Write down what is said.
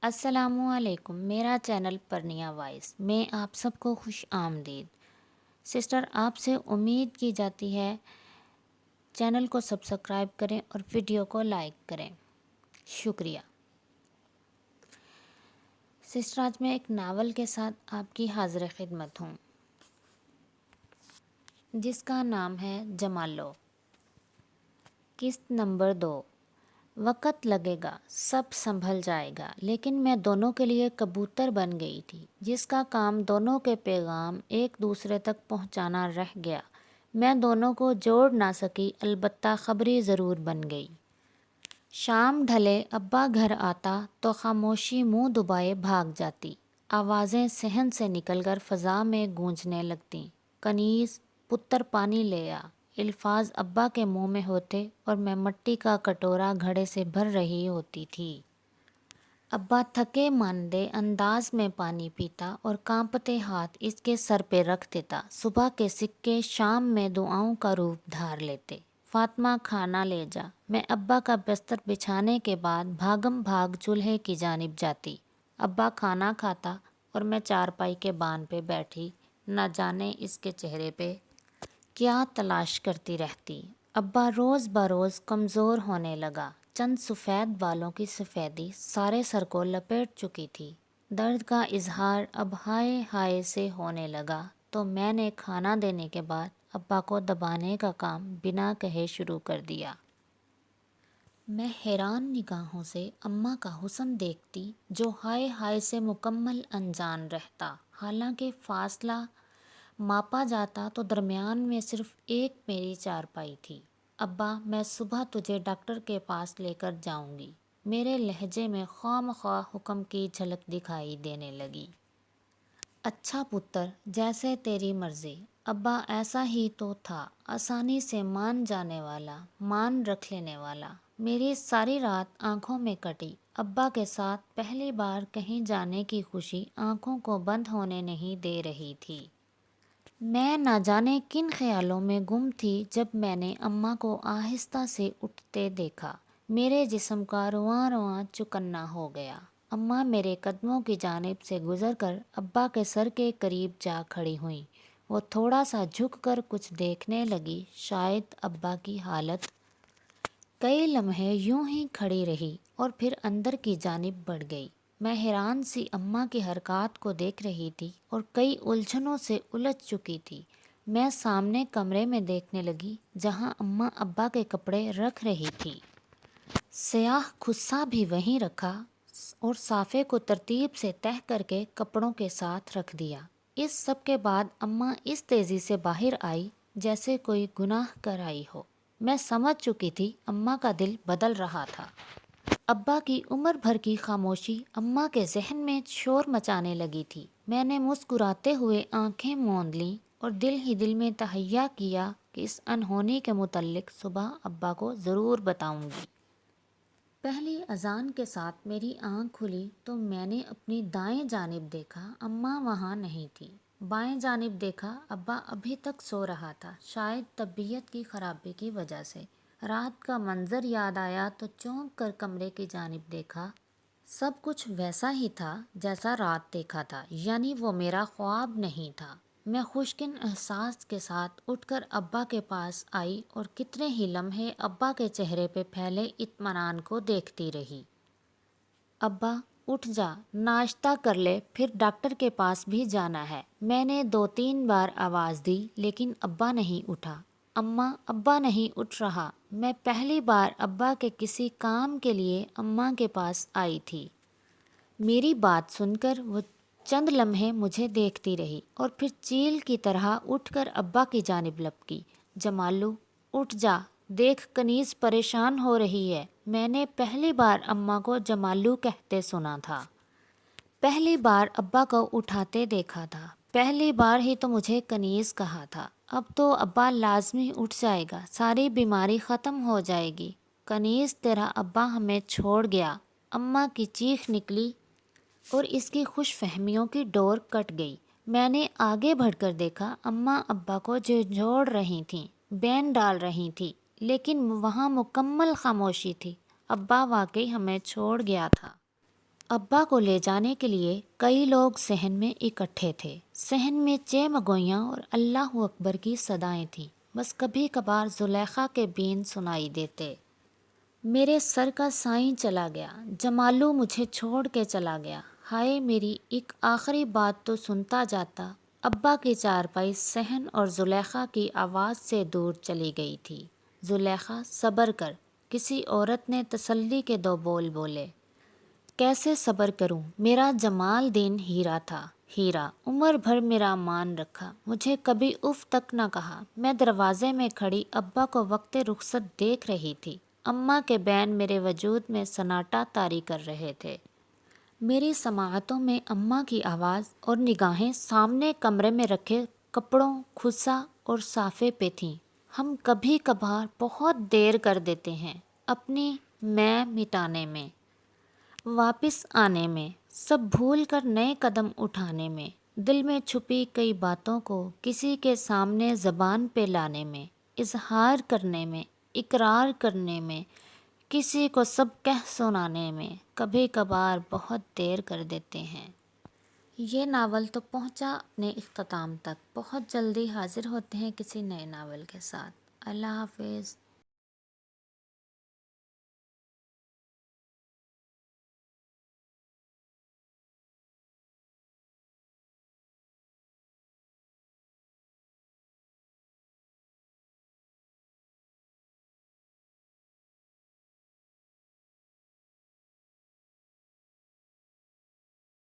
السلام علیکم، میرا چینل پرنیا وائس میں آپ سب کو خوش آمدید۔ سسٹر، آپ سے امید کی جاتی ہے چینل کو سبسکرائب کریں اور ویڈیو کو لائک کریں، شکریہ۔ سسٹر، آج میں ایک ناول کے ساتھ آپ کی حاضر خدمت ہوں جس کا نام ہے جمالو۔ قسط نمبر 2۔ وقت لگے گا، سب سنبھل جائے گا، لیکن میں دونوں کے لیے کبوتر بن گئی تھی جس کا کام دونوں کے پیغام ایک دوسرے تک پہنچانا رہ گیا۔ میں دونوں کو جوڑ نہ سکی، البتہ خبری ضرور بن گئی۔ شام ڈھلے ابا گھر آتا تو خاموشی منہ دبائے بھاگ جاتی۔ آوازیں صحن سے نکل کر فضا میں گونجنے لگتیں۔ کنیز، پتر پانی لے آ، الفاظ ابا کے منہ میں ہوتے اور میں مٹی کا کٹورا گھڑے سے بھر رہی ہوتی تھی۔ ابا تھکے ماندے انداز میں پانی پیتا اور کانپتے ہاتھ اس کے سر پہ رکھ دیتا۔ صبح کے سکے شام میں دعاؤں کا روپ دھار لیتے۔ فاطمہ کھانا لے جا۔ میں ابا کا بستر بچھانے کے بعد بھاگم بھاگ چولہے کی جانب جاتی۔ ابا کھانا کھاتا اور میں چارپائی کے بان پہ بیٹھی نہ جانے اس کے چہرے پہ کیا تلاش کرتی رہتی۔ ابا روز بروز کمزور ہونے لگا۔ چند سفید بالوں کی سفیدی سارے سر کو لپیٹ چکی تھی۔ درد کا اظہار اب ہائے ہائے سے ہونے لگا تو میں نے کھانا دینے کے بعد ابا کو دبانے کا کام بنا کہے شروع کر دیا۔ میں حیران نگاہوں سے اماں کا حسن دیکھتی جو ہائے ہائے سے مکمل انجان رہتا۔ حالانکہ فاصلہ ماپا جاتا تو درمیان میں صرف ایک میری چارپائی تھی۔ ابا، میں صبح تجھے ڈاکٹر کے پاس لے کر جاؤں گی۔ میرے لہجے میں خواہ مخواہ حکم کی جھلک دکھائی دینے لگی۔ اچھا پتر، جیسے تیری مرضی۔ ابا ایسا ہی تو تھا، آسانی سے مان جانے والا، مان رکھ لینے والا۔ میری ساری رات آنکھوں میں کٹی۔ ابا کے ساتھ پہلی بار کہیں جانے کی خوشی آنکھوں کو بند ہونے نہیں دے رہی تھی۔ میں نہ جانے کن خیالوں میں گم تھی جب میں نے اماں کو آہستہ سے اٹھتے دیکھا۔ میرے جسم کا رواں رواں چکنا ہو گیا۔ اماں میرے قدموں کی جانب سے گزر کر ابا کے سر کے قریب جا کھڑی ہوئیں۔ وہ تھوڑا سا جھک کر کچھ دیکھنے لگی، شاید ابا کی حالت۔ کئی لمحے یوں ہی کھڑی رہی اور پھر اندر کی جانب بڑھ گئی۔ میں حیران سی اماں کی حرکات کو دیکھ رہی تھی اور کئی الجھنوں سے الجھ چکی تھی۔ میں سامنے کمرے میں دیکھنے لگی جہاں اماں ابا کے کپڑے رکھ رہی تھی۔ سیاہ خصہ بھی وہیں رکھا اور صافے کو ترتیب سے تہہ کر کے کپڑوں کے ساتھ رکھ دیا۔ اس سب کے بعد اماں اس تیزی سے باہر آئی جیسے کوئی گناہ کر آئی ہو۔ میں سمجھ چکی تھی اماں کا دل بدل رہا تھا۔ ابا کی عمر بھر کی خاموشی اماں کے ذہن میں شور مچانے لگی تھی۔ میں نے مسکراتے ہوئے آنکھیں موند لیں اور دل ہی دل میں تہیہ کیا کہ اس انہونی کے متعلق صبح ابا کو ضرور بتاؤں گی۔ پہلی اذان کے ساتھ میری آنکھ کھلی تو میں نے اپنی دائیں جانب دیکھا، اماں وہاں نہیں تھی۔ بائیں جانب دیکھا، ابا ابھی تک سو رہا تھا، شاید طبیعت کی خرابی کی وجہ سے۔ رات کا منظر یاد آیا تو چونک کر کمرے کی جانب دیکھا۔ سب کچھ ویسا ہی تھا جیسا رات دیکھا تھا، یعنی وہ میرا خواب نہیں تھا۔ میں خوشکن احساس کے ساتھ اٹھ کر ابا کے پاس آئی اور کتنے ہی لمحے ابا کے چہرے پہ پھیلے اطمینان کو دیکھتی رہی۔ ابا، اٹھ جا، ناشتہ کر لے، پھر ڈاکٹر کے پاس بھی جانا ہے۔ میں نے 2-3 بار آواز دی لیکن ابا نہیں اٹھا۔ اماں، ابا نہیں اٹھ رہا۔ میں پہلی بار ابا کے کسی کام کے لیے اماں کے پاس آئی تھی۔ میری بات سن کر وہ چند لمحے مجھے دیکھتی رہی اور پھر چیل کی طرح اٹھ کر ابا کی جانب لپکی۔ جمالو، اٹھ جا، دیکھ کنیز پریشان ہو رہی ہے۔ میں نے پہلی بار اماں کو جمالو کہتے سنا تھا۔ پہلی بار ابا کو اٹھاتے دیکھا تھا۔ پہلی بار ہی تو مجھے کنیز کہا تھا۔ اب تو ابا لازمی اٹھ جائے گا، ساری بیماری ختم ہو جائے گی۔ کنیز، تیرا ابا ہمیں چھوڑ گیا۔ اماں کی چیخ نکلی اور اس کی خوش فہمیوں کی ڈور کٹ گئی۔ میں نے آگے بڑھ کر دیکھا، اماں ابا کو جھنجھوڑ رہی تھیں، بین ڈال رہی تھیں، لیکن وہاں مکمل خاموشی تھی۔ ابا واقعی ہمیں چھوڑ گیا تھا۔ ابا کو لے جانے کے لیے کئی لوگ صحن میں اکٹھے تھے۔ صحن میں چیمگوئیاں اور اللہ اکبر کی صدائیں تھیں، بس کبھی کبھار زلیخا کے بین سنائی دیتے۔ میرے سر کا سائیں چلا گیا، جمالو مجھے چھوڑ کے چلا گیا۔ ہائے میری ایک آخری بات تو سنتا جاتا۔ ابا کی چارپائی صحن اور زلیخا کی آواز سے دور چلی گئی تھی۔ زلیخا صبر کر، کسی عورت نے تسلی کے دو بول بولے۔ کیسے صبر کروں، میرا جمال دین ہیرا تھا، ہیرا عمر بھر میرا مان رکھا، مجھے کبھی اف تک نہ کہا۔ میں دروازے میں کھڑی ابا کو وقت رخصت دیکھ رہی تھی۔ اماں کے بین میرے وجود میں سناٹا طاری کر رہے تھے۔ میری سماعتوں میں اماں کی آواز اور نگاہیں سامنے کمرے میں رکھے کپڑوں، کھسا اور صافے پہ تھیں۔ ہم کبھی کبھار بہت دیر کر دیتے ہیں اپنی میں مٹانے میں، واپس آنے میں، سب بھول کر نئے قدم اٹھانے میں، دل میں چھپی کئی باتوں کو کسی کے سامنے زبان پہ لانے میں، اظہار کرنے میں، اقرار کرنے میں، کسی کو سب کہہ سنانے میں کبھی کبھار بہت دیر کر دیتے ہیں۔ یہ ناول تو پہنچا اپنے اختتام تک۔ بہت جلدی حاضر ہوتے ہیں کسی نئے ناول کے ساتھ۔ اللہ حافظ۔